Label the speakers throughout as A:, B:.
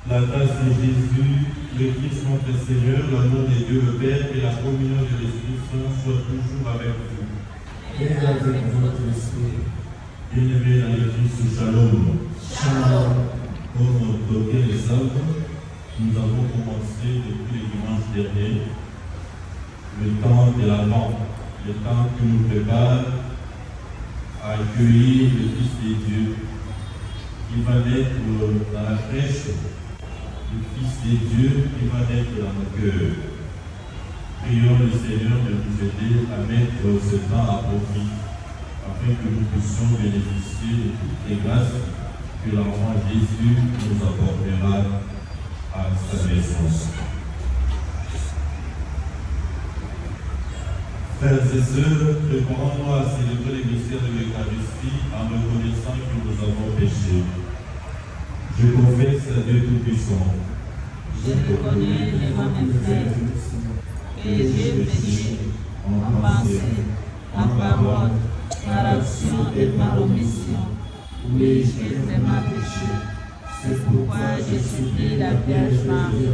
A: La grâce de Jésus, le Christ notre Seigneur, l'amour de Dieu le Père et la communion de l'Esprit Saint soient toujours avec vous.
B: Et avec votre esprit.
A: Bien-aimés dans le Christ, Shalom.
B: Shalom.
A: Comme d'aucuns le savent, nous avons commencé depuis le dimanche dernier le temps de l'Avent, le temps qui nous prépare à accueillir le Fils de Dieu qui va naître dans la crèche, le Fils de Dieu qui va naître dans nos cœurs. Prions le Seigneur de nous aider à mettre ce temps à profit afin que nous puissions bénéficier de toutes les grâces que l'enfant Jésus nous apportera à sa naissance. Frères et sœurs, préparons-nous à célébrer le mystère de l'Eucharistie en reconnaissant que nous avons péché. Je confesse à Dieu Tout-Puissant.
C: Je reconnais devant mes frères que j'ai péché en pensée, en parole, par action et par omission. Oui, j'ai vraiment péché. C'est pourquoi je supplie la Vierge Marie,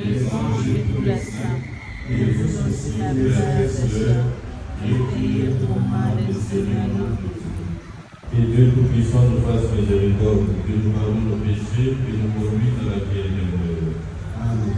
C: les anges et tous les saints, et vous aussi, mes frères et sœurs, et priez pour moi, le Seigneur notre Dieu.
A: Que Dieu Tout-Puissant nous fasse miséricorde, que nous pardonne nos péchés, que nous conduise à la vie éternelle.
B: Amen.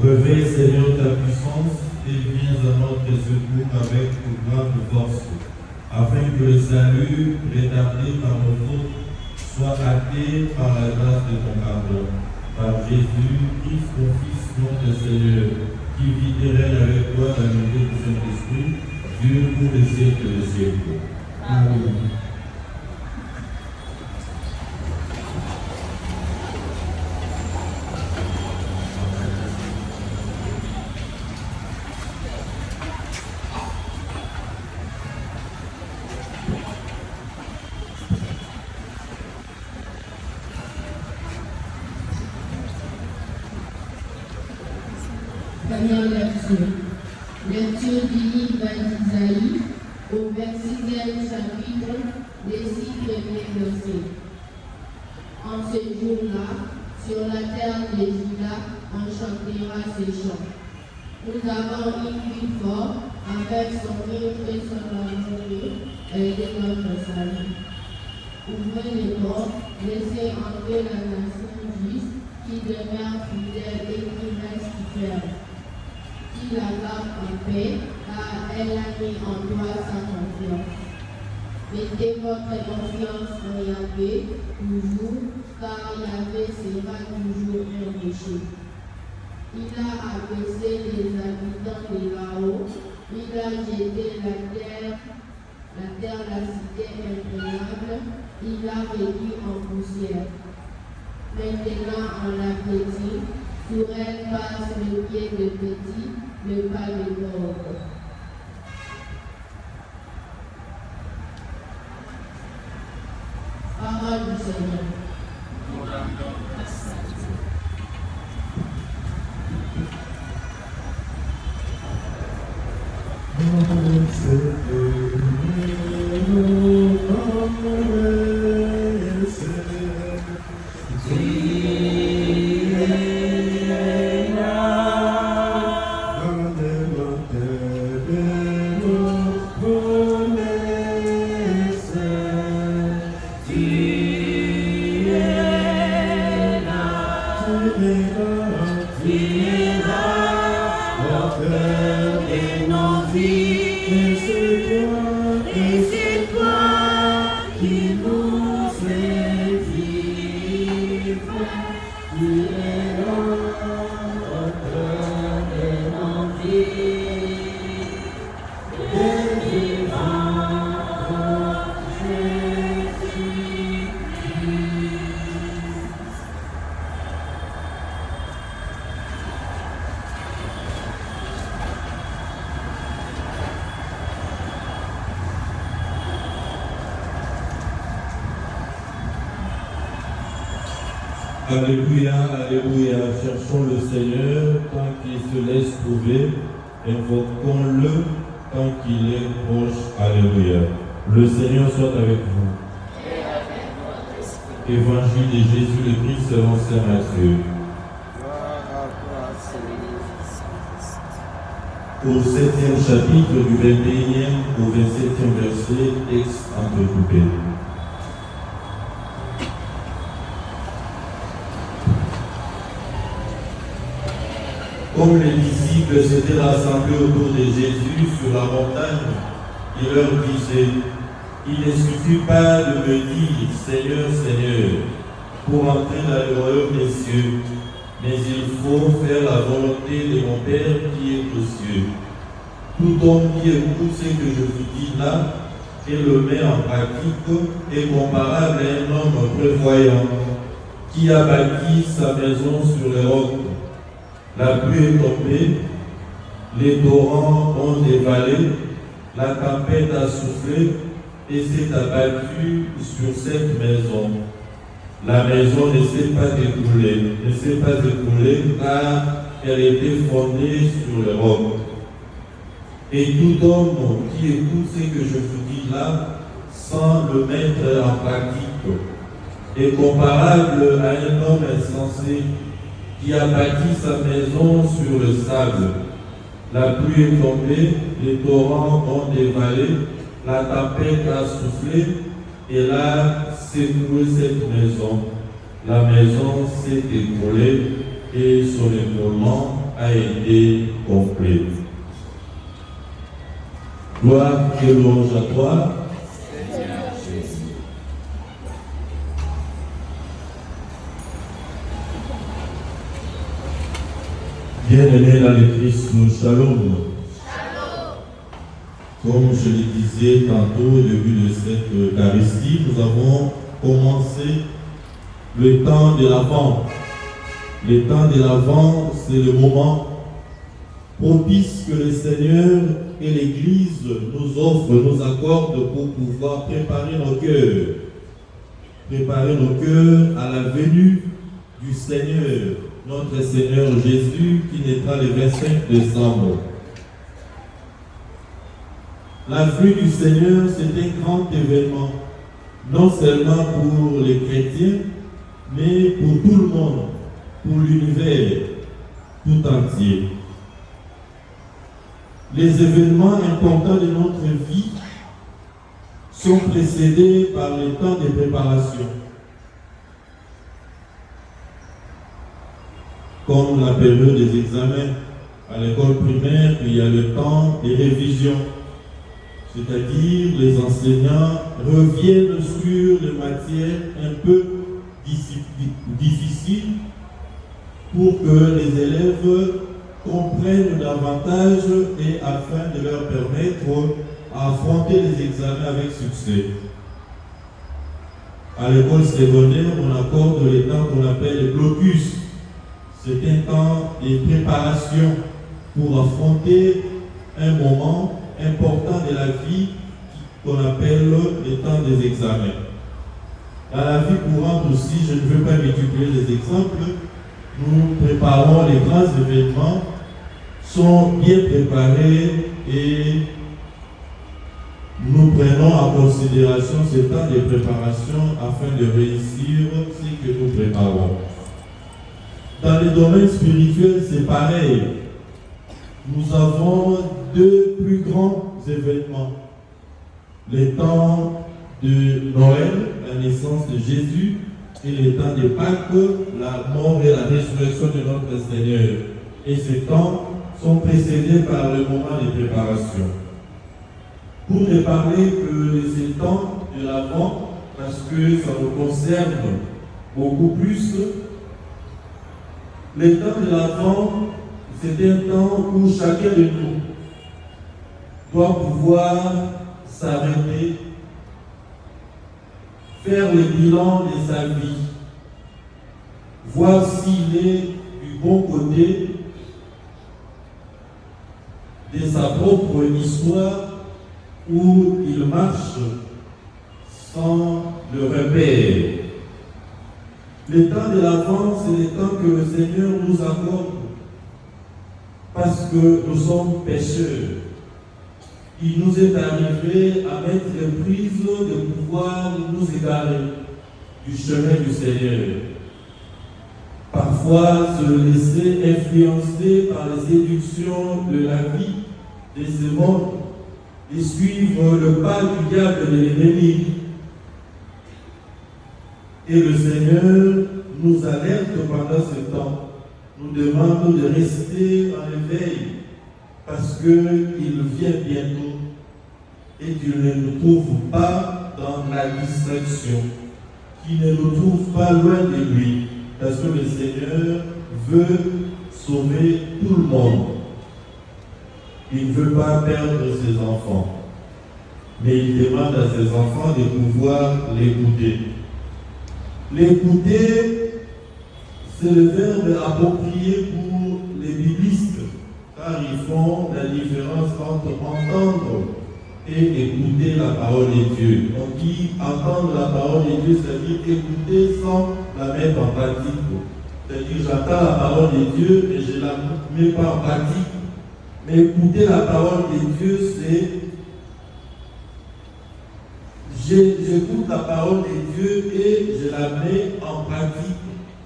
A: Réveille, Seigneur, ta puissance et viens à notre secours avec une grande force, afin que le salut, retardé par nos fautes, soit acté par la grâce de ton pardon. Par Jésus, Christ, ton Fils, notre Seigneur, qui vit et règne avec toi dans l'unité du Saint-Esprit, Dieu pour les siècles des siècles. Amen.
D: Première lecture. Lecture du livre d'Isaïe au 26e chapitre des 6 premiers versets. En ce jour-là, sur la terre de Juda, on chantera ces chants. Nous avons une vie forte avec son œuvre et son amour et de notre salut. Ouvrez les portes, laissez entrer la nation juste qui demeure fidèle et qui reste ferme. Qui la garde en paix, car elle a mis en toi sa confiance. Mettez votre confiance en Yahvé toujours, car Yahvé sera toujours un rocher. Il a abaissé les habitants de là-haut, il a jeté la terre, la cité imprenable, il l'a réduit en poussière. Maintenant on l'appétit, sur elle passe le pied de petit, le pas de l'ordre. Parole du Seigneur.
A: Alléluia, alléluia, cherchons le Seigneur tant qu'il se laisse trouver, invoquons-le tant qu'il est proche, alléluia. Le Seigneur soit avec vous. Évangile de Jésus le Christ selon saint Matthieu. Au 7e chapitre du 21e au 27e verset, texte entrecoupé. Comme les disciples s'étaient rassemblés autour de Jésus sur la montagne, il leur disait, il ne suffit pas de me dire Seigneur, Seigneur, pour entrer dans le royaume des cieux, mais il faut faire la volonté de mon Père qui est aux cieux. Tout homme qui écoute ce que je vous dis là et le met en pratique est comparable à un homme prévoyant qui a bâti sa maison sur les rocs. La pluie est tombée, les torrents ont dévalé, la tempête a soufflé et s'est abattue sur cette maison. La maison ne s'est pas écroulée, car elle était fondée sur le roc. Et tout homme qui écoute ce que je vous dis là, sans le mettre en pratique, est comparable à un homme insensé qui a bâti sa maison sur le sable. La pluie est tombée, les torrents ont dévalé, la tempête a soufflé et là secoué cette maison. La maison s'est écroulée et son écroulement a été complet. Gloire et louange à toi,
C: Seigneur Jésus.
A: Bien-aimés dans le Christ, nous shalom. Comme je le disais tantôt au début de cette Eucharistie, nous avons commencé le temps de l'Avent. Le temps de l'Avent, c'est le moment propice que le Seigneur et l'Église nous offrent, nous accordent pour pouvoir préparer nos cœurs. Préparer nos cœurs à la venue du Seigneur, notre Seigneur Jésus, qui naîtra le 25 décembre. La venue du Seigneur, c'est un grand événement, non seulement pour les chrétiens, mais pour tout le monde, pour l'univers tout entier. Les événements importants de notre vie sont précédés par les temps de préparation, comme la période des examens À l'école primaire, il y a le temps des révisions. C'est-à-dire, les enseignants reviennent sur les matières un peu difficiles pour que les élèves comprennent davantage et afin de leur permettre d'affronter les examens avec succès. À l'école secondaire, on accorde les temps qu'on appelle les blocus. C'est un temps de préparation pour affronter un moment important de la vie qu'on appelle le temps des examens. Dans la vie courante aussi, je ne veux pas multiplier les exemples, nous préparons les grands événements, sont bien préparés et nous prenons en considération ce temps de préparation afin de réussir ce que nous préparons. Dans le domaine spirituel, c'est pareil. Nous avons deux plus grands événements. Le temps de Noël, la naissance de Jésus, et le temps de Pâques, la mort et la résurrection de notre Seigneur. Et ces temps sont précédés par le moment de préparation. Pour ne parler que de ces temps de l'Avent, parce que ça nous concerne beaucoup plus, le temps de l'Avent, c'est un temps où chacun de nous doit pouvoir s'arrêter, faire le bilan de sa vie, voir s'il est du bon côté de sa propre histoire où il marche sans le repère. Le temps de l'Avent, c'est le temps que le Seigneur nous accorde parce que nous sommes pécheurs. Il nous est arrivé à mettre les prises de pouvoir nous égarer du chemin du Seigneur. Parfois, se laisser influencer par les séductions de la vie, de ce monde, et suivre le pas du diable de l'ennemi. Et le Seigneur nous alerte pendant ce temps, nous demande de rester en éveil, parce qu'il vient bientôt et qu'il ne nous trouve pas dans la distraction, qu'il ne nous trouve pas loin de lui, parce que le Seigneur veut sauver tout le monde. Il ne veut pas perdre ses enfants, mais il demande à ses enfants de pouvoir l'écouter. L'écouter, c'est le verbe approprié pour les biblistes, car ils font la différence entre entendre et écouter la parole de Dieu. On dit entendre la parole de Dieu, c'est-à-dire écouter sans la mettre en pratique. C'est-à-dire j'entends la parole de Dieu, mais je ne la mets pas en pratique. Mais écouter la parole de Dieu, c'est j'écoute la parole de Dieu et je la mets en pratique.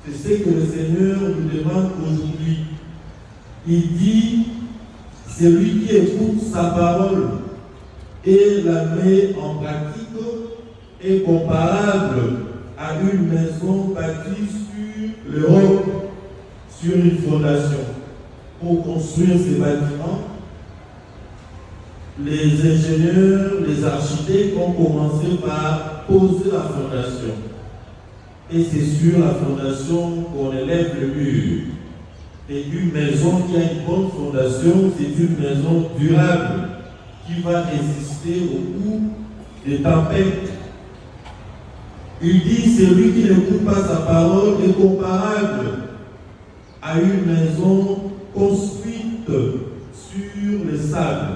A: C'est ce que le Seigneur nous demande aujourd'hui. Il dit, celui qui écoute sa parole et la met en pratique est comparable à une maison bâtie sur le roc, sur une fondation. Pour construire ces bâtiments, les ingénieurs, les architectes ont commencé par poser la fondation. Et c'est sur la fondation qu'on élève le mur. Et une maison qui a une bonne fondation, c'est une maison durable qui va résister au coup des tempêtes. Il dit, celui qui n'écoute pas sa parole est comparable à une maison construite sur le sable,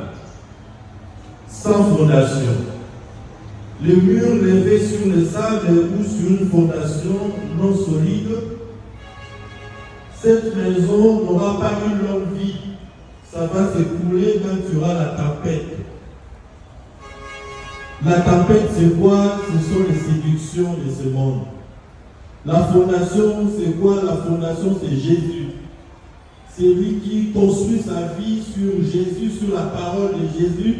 A: sans fondation. Le mur levé sur le sable ou sur une fondation non solide, cette maison n'aura pas une longue vie. Ça va s'écrouler quand il y aura la tempête. La tempête, c'est quoi? Ce sont les séductions de ce monde. La fondation, c'est quoi? La fondation, c'est Jésus. C'est lui qui construit sa vie sur Jésus, sur la parole de Jésus.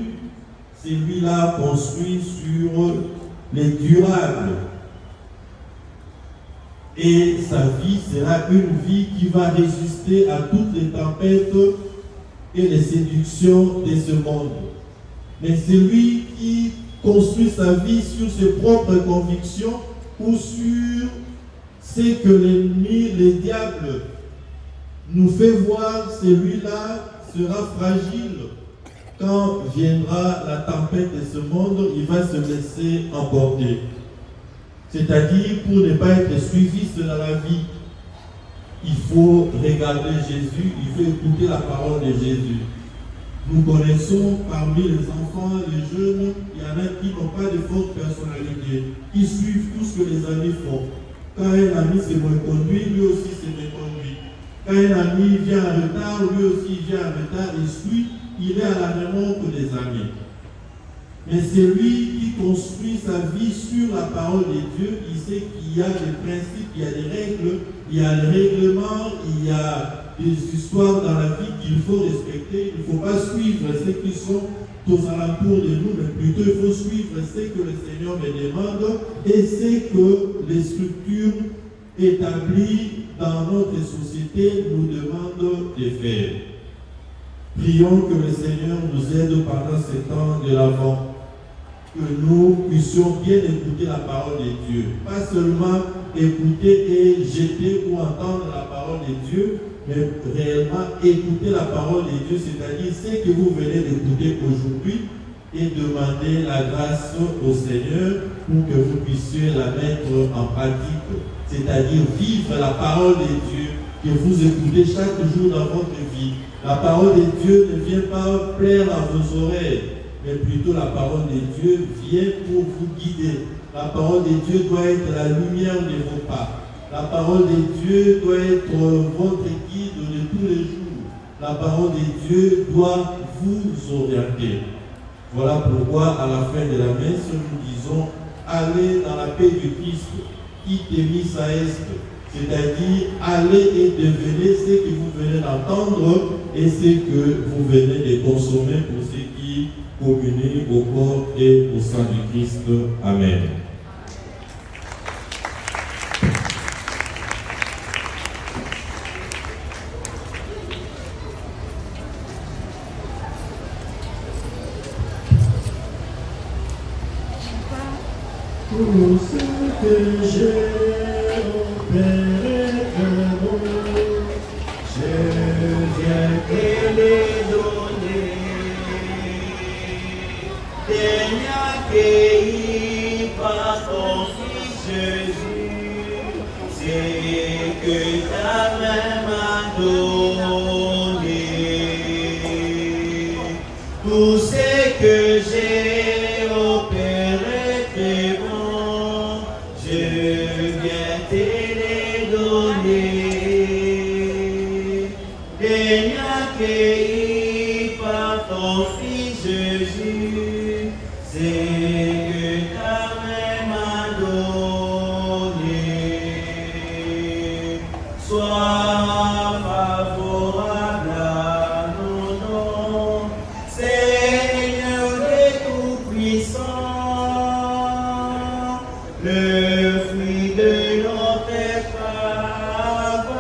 A: C'est lui-là construit sur les durables. Et sa vie sera une vie qui va résister à toutes les tempêtes et les séductions de ce monde. Mais celui qui construit sa vie sur ses propres convictions ou sur ce que l'ennemi, le diable, nous fait voir, celui-là sera fragile. Quand viendra la tempête de ce monde, il va se laisser emporter. C'est-à-dire, pour ne pas être suiviste dans la vie, il faut regarder Jésus, il faut écouter la parole de Jésus. Nous connaissons parmi les enfants, les jeunes, il y en a qui n'ont pas de forte personnalité, qui suivent tout ce que les amis font. Quand un ami se reconduit, lui aussi se reconduit. Quand un ami vient en retard, lui aussi vient en retard et suit, il est à la remorque des amis. Mais celui qui construit sa vie sur la parole de Dieu, il sait qu'il y a des principes, il y a des règles, il y a des règlements, il y a des histoires dans la vie qu'il faut respecter. Il ne faut pas suivre ceux qui sont aux alentours de nous, mais plutôt il faut suivre ce que le Seigneur me demande et ce que les structures établies dans notre société nous demandent de faire. Prions que le Seigneur nous aide pendant ce temps de l'Avent, que nous puissions bien écouter la parole de Dieu. Pas seulement écouter et jeter ou entendre la parole de Dieu, mais réellement écouter la parole de Dieu, c'est-à-dire ce que vous venez d'écouter aujourd'hui, et demander la grâce au Seigneur pour que vous puissiez la mettre en pratique, c'est-à-dire vivre la parole de Dieu que vous écoutez chaque jour dans votre vie. La parole de Dieu ne vient pas plaire à vos oreilles, mais plutôt la parole de Dieu vient pour vous guider. La parole de Dieu doit être la lumière de vos pas. La parole de Dieu doit être votre guide de tous les jours. La parole de Dieu doit vous orienter. Voilà pourquoi à la fin de la messe, nous disons « Allez dans la paix du Christ, ite missa est », c'est-à-dire « Allez et devenez ce que vous venez d'entendre et ce que vous venez de consommer pour ceux qui communient au corps et au sang du Christ. » Amen.
B: Tout ce que j'ai opéré de bon, je viens te les donner. T'es accueilli par ton Fils Jésus, c'est que ta main m'a donné. Tout ce que j'ai opéré de bon, je viens te les donner. T'es accueilli par ton Fils Jésus, c'est que ta main m'a donné. Sois favorable à nos dons, Seigneur des Tout-Puissants, le fruit de notre travail,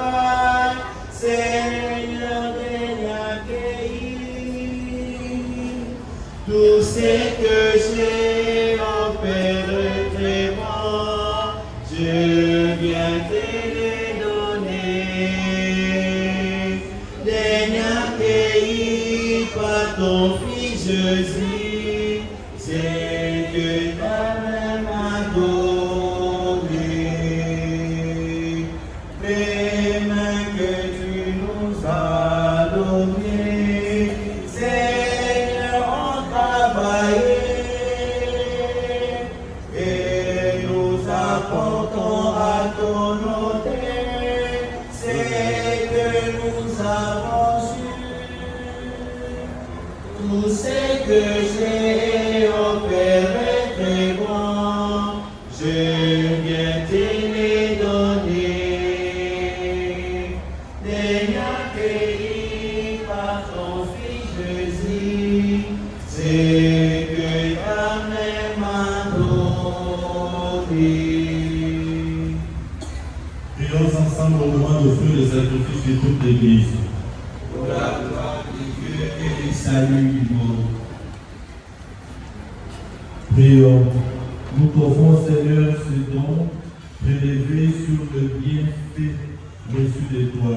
B: Seigneur des accueillis. Tout ce que j'ai opéré très bon, je viens te les donner. Daigne accueilli par ton Fils Jésus, c'est que ta main m'a donné. Les mains que tu nous as données, Seigneur, ont travaillé et nous apportons à ton hôtel ce que nous avons su. Tout ce que j'ai opéré de bon, je viens te les donner. Daigne accueilli par ton Fils Jésus, c'est que ta main m'a donné.
A: Prions ensemble au moment d'offrir les sacrifices de toute l'Église.
B: Pour la gloire de Dieu du salut du monde.
A: Prions. Nous t'offrons, Seigneur, ce don prélevé sur le bienfait reçu de toi.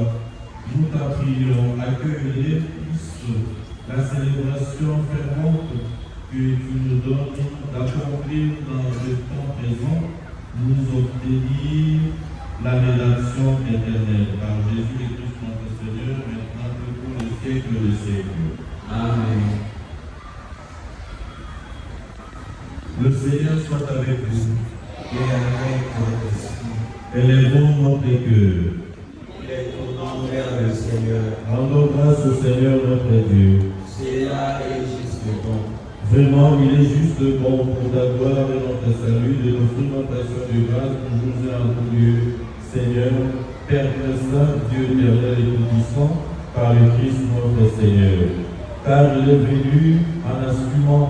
A: Nous t'en prions, accueillir la célébration fervente que tu nous donnes d'accomplir dans le temps présent, nous obtenir la rédemption éternelle. Par Jésus-Christ notre Seigneur, maintenant et pour le siècle des siècles.
B: Amen.
A: Le Seigneur soit avec vous.
B: Et avec votre esprit.
A: Élevons notre cœur.
B: Et tournons vers le Seigneur.
A: Rendons grâce au Seigneur notre Dieu.
B: C'est là et juste bon.
A: Vraiment, il est juste bon pour ta gloire et notre salut de notre action de grâce toujours et en tout lieu. Seigneur, Père Saint, Dieu éternel et tout-puissant, par le Christ notre Seigneur. Car il est venu en assumant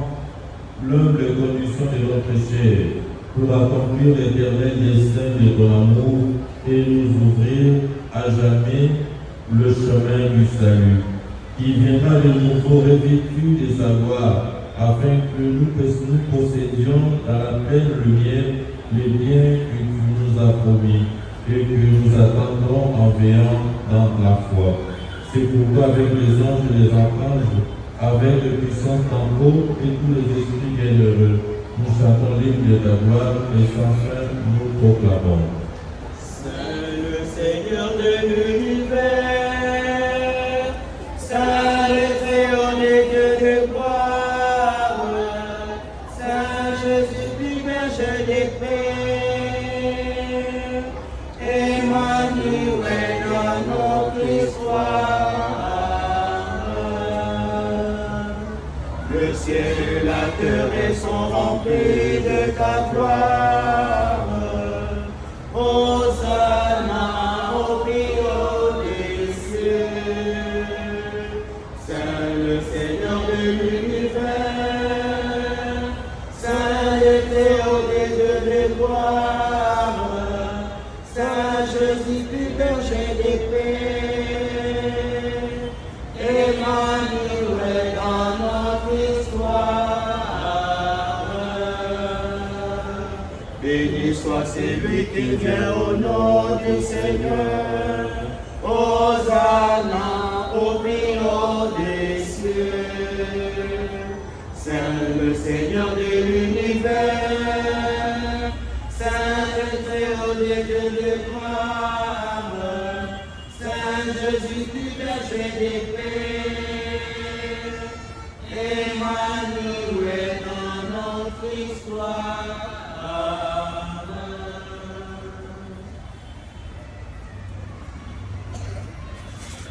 A: l'humble condition de notre chair pour accomplir l'éternel dessein de ton amour et nous ouvrir à jamais le chemin du salut, qui viendra de nouveau revêtu de sa gloire, afin que nous possédions dans la pleine lumière les biens que tu nous as promis et que nous attendons en veillant dans la foi. C'est pourquoi avec les anges et les archanges, avec le puissant tambour et tous les esprits bienheureux, nous chantons l'hymne de ta gloire et sans fin nous proclamons.
B: Saint le Seigneur de l'univers, Saint le Théoné Dieu de gloire, Saint Jésus, berger des pères, Emmanuel dans notre histoire. Le ciel et la terre sont remplis de ta gloire. Hosanna au plus haut des cieux. Saint le Seigneur de l'univers, Saint le Théoné Dieu de gloire, Saint Jésus, berger des pères, Emmanuel dans notre histoire. Béni soit celui qui vient au nom du Seigneur. Hosanna au plus haut des cieux. Saint le Seigneur de l'univers, Saint le Théoné Dieu de gloire, Saint Jésus du berger des pères, Emmanuel dans notre histoire.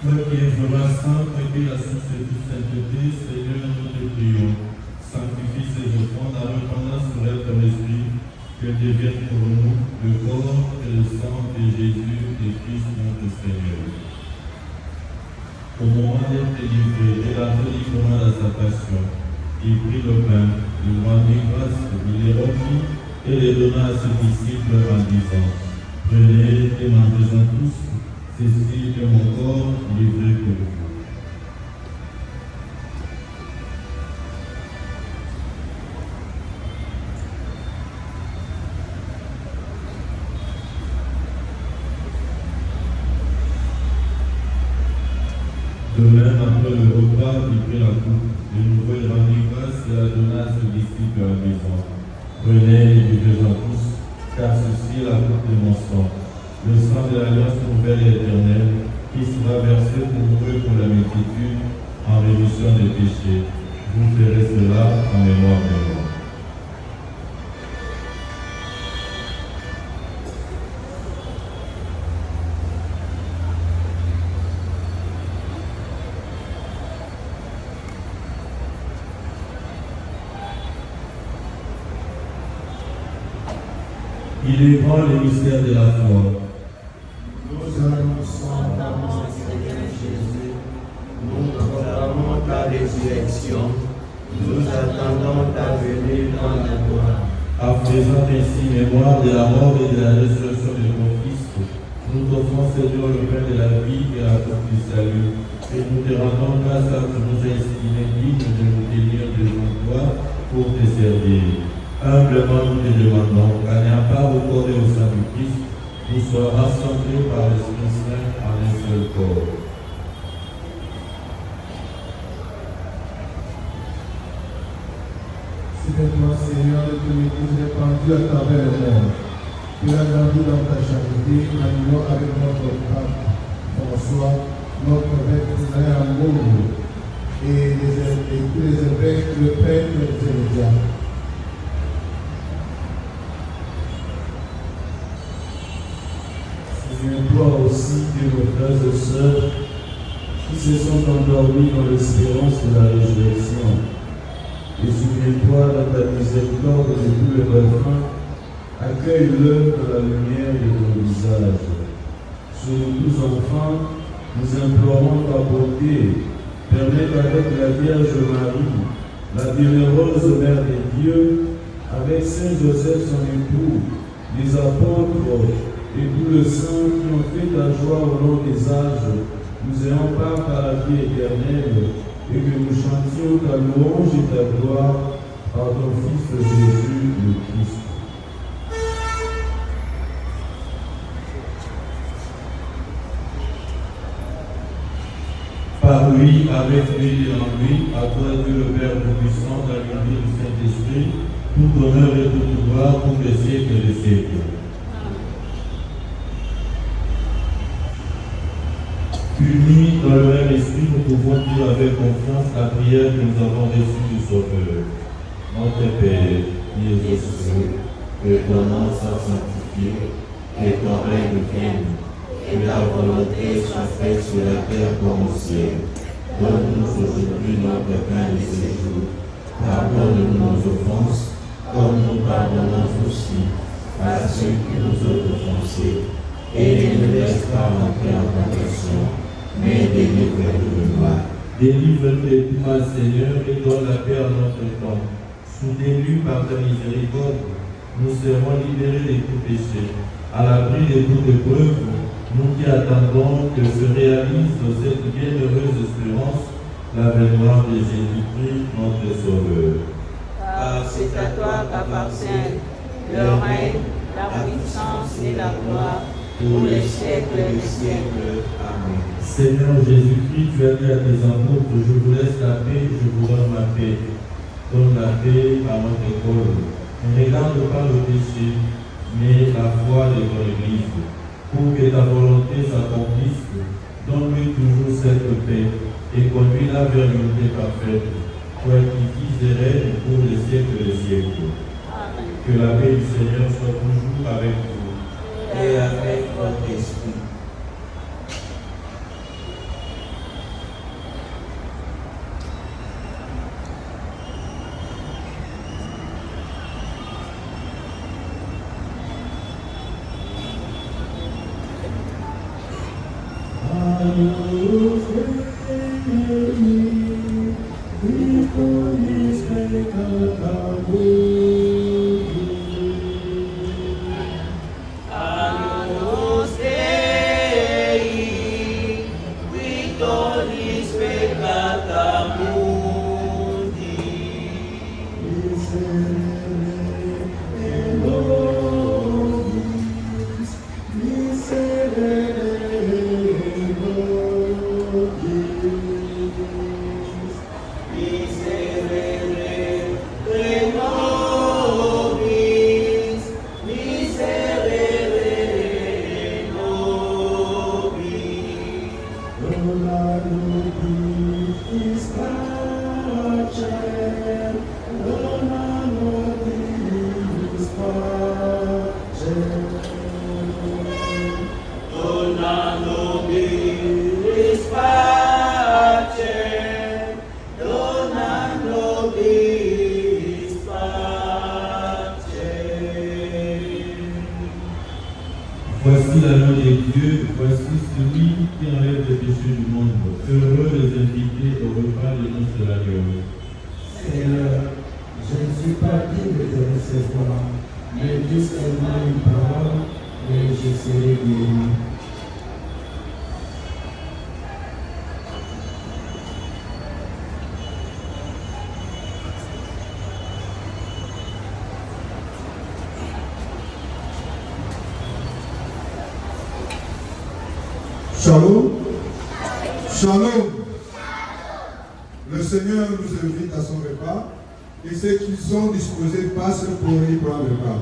A: Toi qui es vraiment saint, qui la source de toute sainteté, Seigneur, nous te prions. Sanctifie ces offrandes en répandant sur elle ton esprit, qu'elles deviennent pour nous le corps et le sang de Jésus et Christ notre Seigneur. Au moment d'être livré, il a fait librement à sa passion. Il prit le pain, il rendit grâce, il les rompit et les donna à ses disciples en disant: Prenez et mangez-en tous. Ceci est mon corps livré pour vous. De même, après le repas, il prit la coupe. De nouveau, il rendit grâce et la donna à ses disciples en disant: Prenez et buvez-en tous, car ceci est la coupe de mon sang. Le sang de l'alliance nouvelle et éternelle, qui sera versé pour vous et pour la multitude en rémission des péchés. Vous ferez cela en mémoire de moi. Il est grand le mystère de la foi.
B: Nous annonçons ta mort, Seigneur Jésus. Nous proclamons ta résurrection. Nous attendons ta venue dans la gloire.
A: En faisant ainsi mémoire de la mort et de la résurrection de ton Fils, Nous offrons, Seigneur, le pain de la vie et la coupe du salut. Et nous te rendons grâce à tu nous as estimés dignes de nous tenir devant toi pour te servir. Humblement, nous te demandons qu'à n'ayant pas accordé au sein du Christ, nous soyons rassemblés par l'Esprit Saint en un seul corps.
C: C'est toi, Seigneur, que l'Église répandue à travers le monde. Tu as grandi dans ta charité, animons avec notre pape François, notre maître amour, et tous les évêques, le prêtre et les diacres. Souviens-toi aussi de nos frères et sœurs qui se sont endormis dans l'espérance de la résurrection. Et souviens-toi dans ta miséricorde de tous les requins, accueille-le dans la lumière de ton visage. Sur nous tous enfants, nous implorons ta bonté. Permets qu'avec la Vierge Marie, la bienheureuse Mère de Dieu, avec Saint Joseph son époux, les apôtres et tous les saints qui ont fait ta joie au long des âges, nous ayons part à la vie éternelle et que nous chantions ta louange et ta gloire par ton Fils Jésus le Christ.
A: Par lui, avec lui et en lui, à toi Dieu le Père Tout-Puissant, dans l'unité du Saint-Esprit, tout honneur et toute gloire pour les siècles et les siècles. Unis dans le même esprit, nous pouvons dire avec confiance la prière que nous avons reçue du Sauveur. Notre Père, qui es aux cieux, que ton nom soit sanctifié, que ton règne vienne, que ta volonté soit faite sur la terre comme au ciel. Donne-nous aujourd'hui notre pain de ce jour. Pardonne-nous nos offenses, comme nous pardonnons aussi à ceux qui nous ont offensés. Et ne nous laisse pas entrer en tentation, mais délivre-nous du mal. Délivre-nous de tout mal, Seigneur, et donne la paix à notre temps. Soudés-nous par ta miséricorde, nous serons libérés de tout péché. À l'abri de toute épreuve, nous qui attendons que se réalise cette bienheureuse espérance, l'avènement de Jésus-Christ, notre Sauveur.
B: Car c'est à toi qu'appartiennent le règne, la puissance et la gloire, pour les siècles et les siècles. Amen.
A: Seigneur Jésus-Christ, tu as dit à tes apôtres, je vous laisse la paix, je vous donne ma paix. Donne la paix à notre école. Ne regarde pas le péché, mais la foi de ton Église. Pour que ta volonté s'accomplisse, donne-lui toujours cette paix et conduis-la vers l'unité parfaite. Toi qui vis et règnes pour les siècles et les siècles. Amen. Que la paix du Seigneur soit toujours avec vous.
B: Et avec votre esprit.
A: Voici l'agneau de Dieu, voici celui qui enlève les péchés du monde. Heureux les invités au repas des noces de l'agneau.
C: Seigneur, je ne suis pas digne de te recevoir, mais dis seulement une parole et je serai guéri.
E: Shalom. Shalom. Le Seigneur nous invite à son repas et ceux qui sont disposés passent pour y prendre le repas.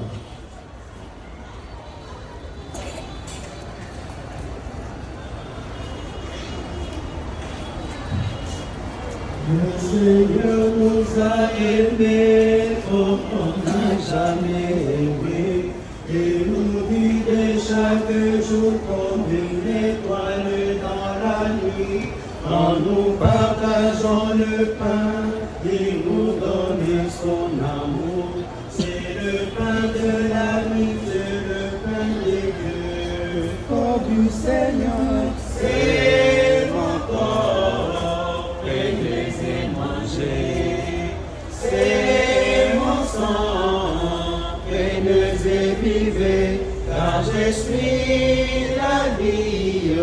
B: Le Seigneur nous a aimés comme on n'a jamais aimé. Et nous guide chaque jour comme une étoile dans la nuit. Quand nous partageons le pain, il nous donne son amour. C'est le pain de la vie, c'est le pain de Dieu. Corps du Seigneur, c'est mon corps, prenez et mangez. C'est mon sang, prenez et vivez, car je suis la vie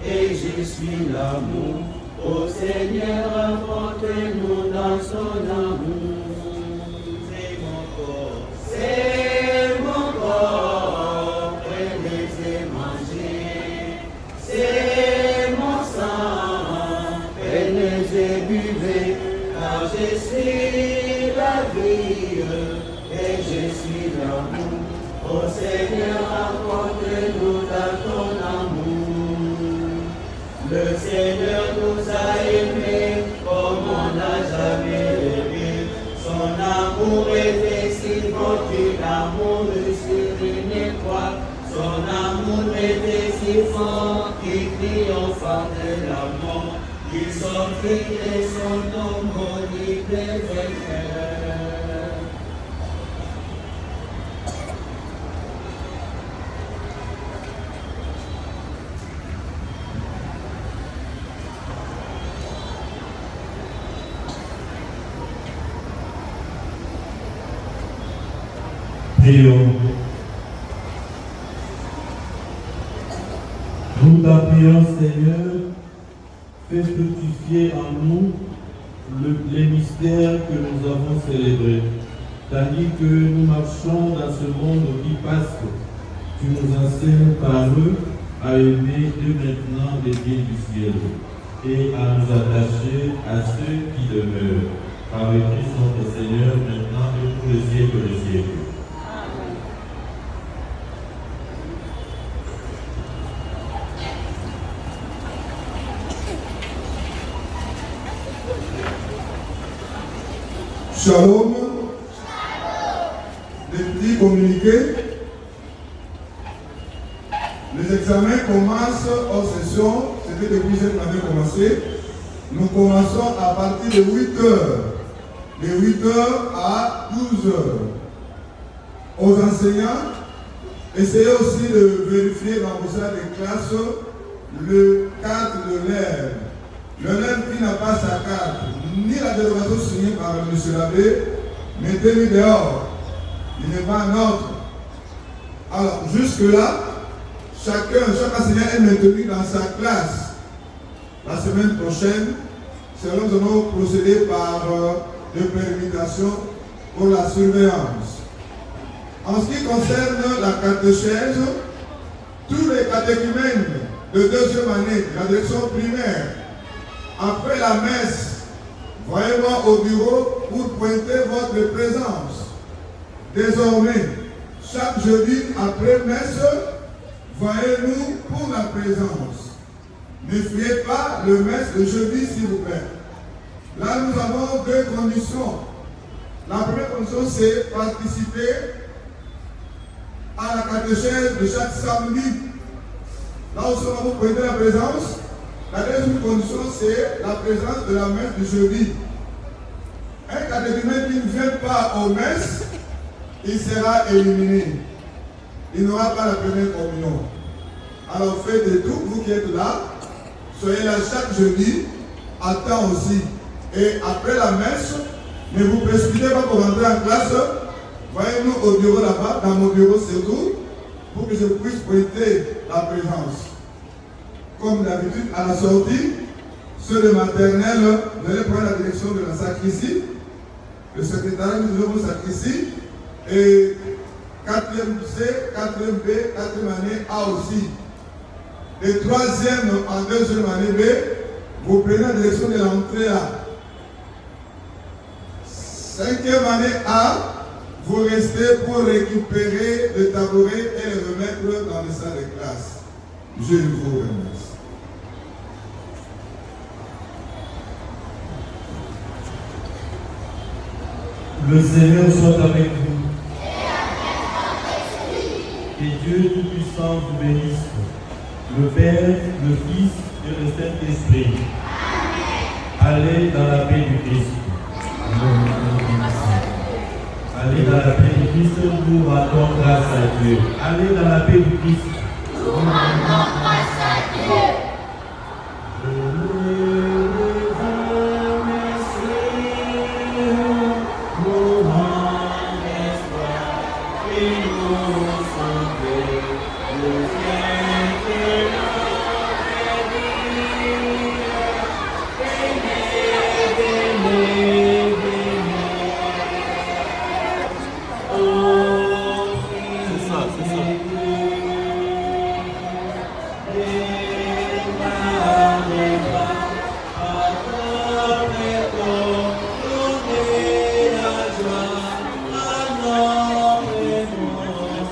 B: et je suis l'amour. Ô Seigneur, rencontrez-nous dans son amour. C'est mon corps, prenez et mangez. C'est mon sang, prenez et buvez, car je suis la vie et je suis l'amour. Ô Seigneur, rencontrez-nous dans ton amour. Le Seigneur nous a aimés comme on n'a jamais aimé. Son amour était si bon que l'amour sur une croix. Son amour était si fort qu'il triomphant de la mort. Il sortit de son tombeau libre et vainqueur.
A: Prions. Nous t'apprions, Seigneur, fais fructifier en nous les mystères que nous avons célébrés. Tandis que nous marchons dans ce monde qui passe, tu nous enseignes par eux à aimer dès maintenant les biens du ciel et à nous attacher à ceux qui demeurent. Par le Christ notre Seigneur, maintenant et pour les siècles des siècles.
E: Shalom. Des petits communiqués. Les examens commencent hors session. C'était depuis cette année commencé. Nous commençons à partir de 8 heures. De 8 heures à 12 heures. Aux enseignants, essayez aussi de vérifier dans vos salles de classe le cadre de l'élève. L'élève qui n'a pas sa carte, ni la dérogation signée par M. l'abbé, mettez-le dehors. Il n'est pas un ordre. Alors, jusque-là, chaque enseignant est maintenu dans sa classe. La semaine prochaine, nous allons procéder par de permutation pour la surveillance. En ce qui concerne la catéchèse, tous les catéchumènes de deuxième année de la direction primaire, après la messe, voyez-moi au bureau pour pointer votre présence. Désormais, chaque jeudi après messe, voyez-nous pour la présence. Ne fuyez pas le messe de jeudi, s'il vous plaît. Là, nous avons deux conditions. La première condition, c'est participer à la catéchèse de chaque samedi. Là où nous avons pointé la présence. La deuxième condition, c'est la présence de la messe du jeudi. Un catéchumène qui ne vient pas aux messes, il sera éliminé. Il n'aura pas la première communion. Alors faites de tout, vous qui êtes là, soyez là chaque jeudi, à temps aussi. Et après la messe, ne vous précipitez pas pour rentrer en classe. Voyez-nous au bureau là-bas, dans mon bureau surtout, pour que je puisse pointer la présence. Comme d'habitude, à la sortie, ceux de maternelle, vous allez prendre la direction de la sacristie. Le secrétariat nous devons sacristie. Et 4e C, 4e B, 4e année A aussi. de troisième en deuxième année B, vous prenez la direction de l'entrée A. Cinquième année A, vous restez pour récupérer le tabouret et le remettre dans les salles de classe. Je vous remercie.
A: Le Seigneur soit avec vous. Que Dieu Tout-Puissant vous bénisse, le Père, le Fils et le Saint-Esprit. Allez dans la paix du Christ. Allez dans la paix du Christ, nous rendons grâce à Dieu. Allez dans la paix du Christ.
B: Nous rendons grâce à Dieu.
A: Nous